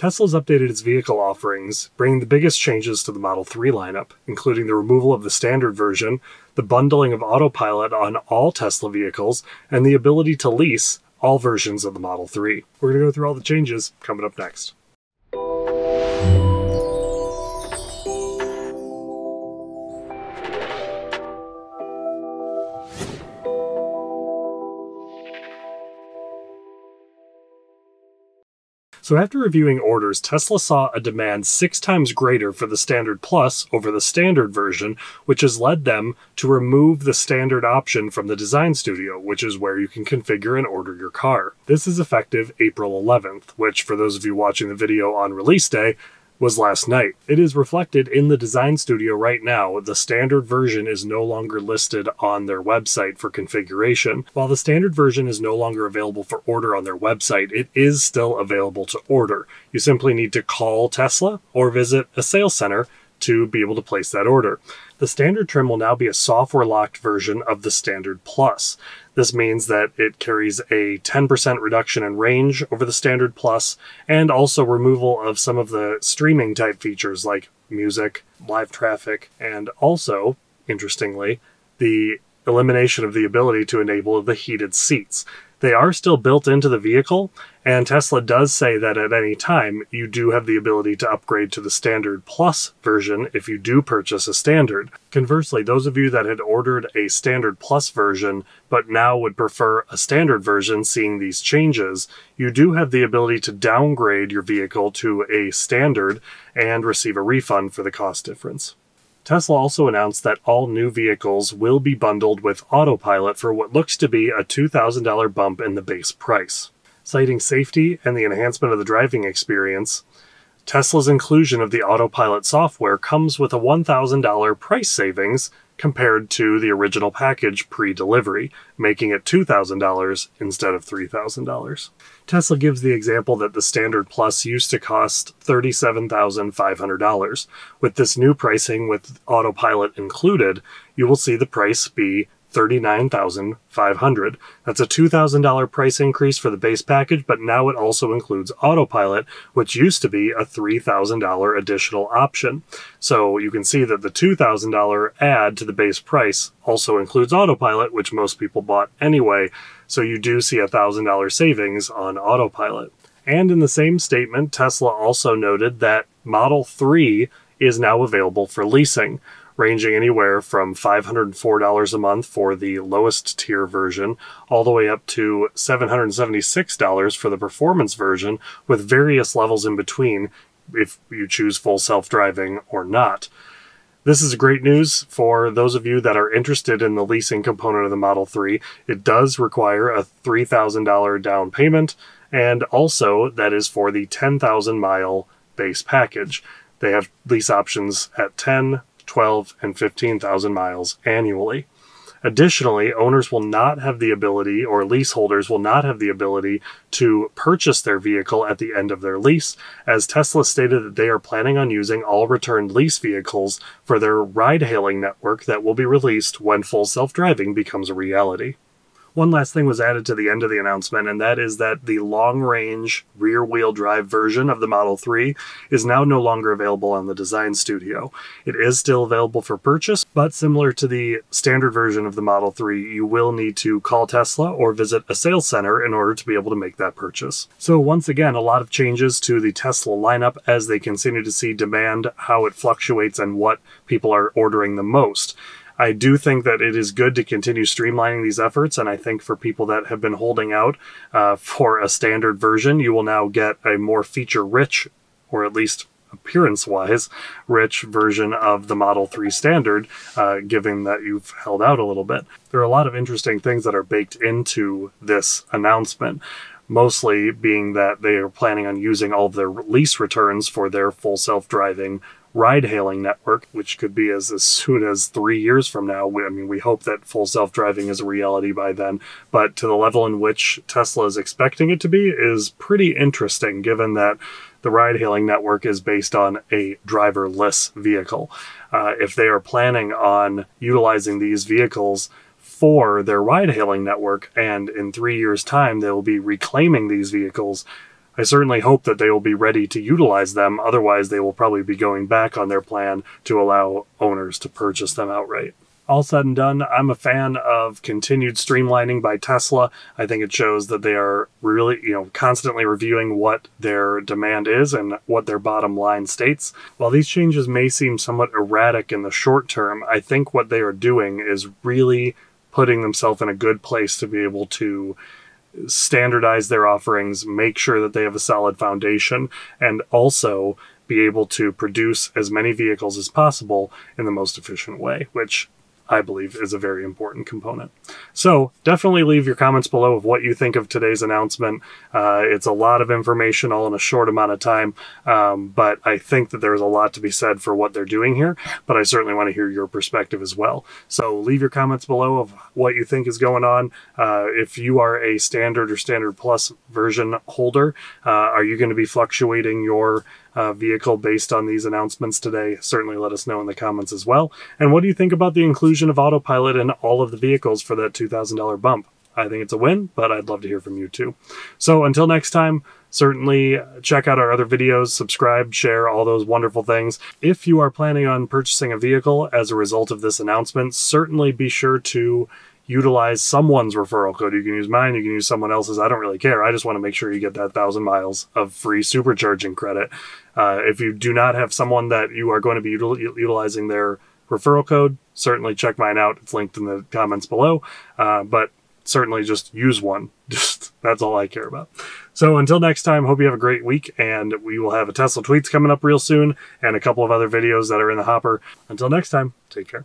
Tesla's updated its vehicle offerings, bringing the biggest changes to the Model 3 lineup, including the removal of the standard version, the bundling of Autopilot on all Tesla vehicles, and the ability to lease all versions of the Model 3. We're going to go through all the changes coming up next. So after reviewing orders, Tesla saw a demand 6 times greater for the Standard Plus over the standard version, which has led them to remove the standard option from the design studio, which is where you can configure and order your car. This is effective April 11th, which for those of you watching the video on release day, was last night. It is reflected in the design studio right now. The standard version is no longer listed on their website for configuration. While the standard version is no longer available for order on their website, it is still available to order. You simply need to call Tesla or visit a sales center to be able to place that order. The standard trim will now be a software-locked version of the Standard Plus. This means that it carries a 10% reduction in range over the Standard Plus, and also removal of some of the streaming type features like music, live traffic, and also, interestingly, the elimination of the ability to enable the heated seats. They are still built into the vehicle, and Tesla does say that at any time you do have the ability to upgrade to the Standard Plus version if you do purchase a standard. Conversely, those of you that had ordered a Standard Plus version but now would prefer a standard version seeing these changes, you do have the ability to downgrade your vehicle to a standard and receive a refund for the cost difference. Tesla also announced that all new vehicles will be bundled with Autopilot for what looks to be a $2,000 bump in the base price. Citing safety and the enhancement of the driving experience, Tesla's inclusion of the Autopilot software comes with a $1,000 price savings compared to the original package pre-delivery, making it $2,000 instead of $3,000. Tesla gives the example that the Standard Plus used to cost $37,500. With this new pricing with Autopilot included, you will see the price be $39,500. That's a $2,000 price increase for the base package, but now it also includes Autopilot, which used to be a $3,000 additional option. So you can see that the $2,000 add to the base price also includes Autopilot, which most people bought anyway. So you do see a $1,000 savings on Autopilot. And in the same statement, Tesla also noted that Model 3 is now available for leasing, ranging anywhere from $504 a month for the lowest tier version, all the way up to $776 for the performance version, with various levels in between if you choose full self-driving or not. This is great news for those of you that are interested in the leasing component of the Model 3. It does require a $3,000 down payment, and also that is for the 10,000 mile base package. They have lease options at 10, 12, and 15,000 miles annually. Additionally, owners will not have the ability, or leaseholders will not have the ability, to purchase their vehicle at the end of their lease, as Tesla stated that they are planning on using all returned lease vehicles for their ride-hailing network that will be released when full self-driving becomes a reality. One last thing was added to the end of the announcement, and that is that the long-range rear-wheel drive version of the Model 3 is now no longer available on the design studio. It is still available for purchase, but similar to the standard version of the Model 3, you will need to call Tesla or visit a sales center in order to be able to make that purchase. So once again, a lot of changes to the Tesla lineup as they continue to see demand, how it fluctuates, and what people are ordering the most. I do think that it is good to continue streamlining these efforts, and I think for people that have been holding out for a standard version, you will now get a more feature-rich, or at least appearance-wise, rich version of the Model 3 Standard, given that you've held out a little bit. There are a lot of interesting things that are baked into this announcement, mostly being that they are planning on using all of their lease returns for their full self-driving ride-hailing network, which could be as soon as 3 years from now. We hope that full self-driving is a reality by then, but to the level in which Tesla is expecting it to be is pretty interesting, given that the ride-hailing network is based on a driverless vehicle. If they are planning on utilizing these vehicles for their ride-hailing network, and in 3 years' time they will be reclaiming these vehicles, I certainly hope that they will be ready to utilize them. Otherwise, they will probably be going back on their plan to allow owners to purchase them outright. All said and done, I'm a fan of continued streamlining by Tesla. I think it shows that they are really, constantly reviewing what their demand is and what their bottom line states. While these changes may seem somewhat erratic in the short term, I think what they are doing is really putting themselves in a good place to be able to standardize their offerings, make sure that they have a solid foundation, and also be able to produce as many vehicles as possible in the most efficient way, which I believe is a very important component. So definitely leave your comments below of what you think of today's announcement. It's a lot of information all in a short amount of time, but I think that there's a lot to be said for what they're doing here, but I certainly want to hear your perspective as well. So leave your comments below of what you think is going on. If you are a Standard or Standard Plus version holder, are you going to be fluctuating your vehicle based on these announcements today? Certainly let us know in the comments as well. And what do you think about the inclusion of Autopilot in all of the vehicles for that $2,000 bump? I think it's a win, but I'd love to hear from you too. So until next time, certainly check out our other videos, subscribe, share, all those wonderful things. If you are planning on purchasing a vehicle as a result of this announcement, certainly be sure to utilize someone's referral code. You can use mine, you can use someone else's. I don't really care. I just want to make sure you get that 1,000 miles of free supercharging credit. If you do not have someone that you are going to be utilizing their referral code, certainly check mine out. It's linked in the comments below. But certainly just use one. That's all I care about. So until next time, hope you have a great week, and we will have a Tesla Tweets coming up real soon and a couple of other videos that are in the hopper. Until next time, take care.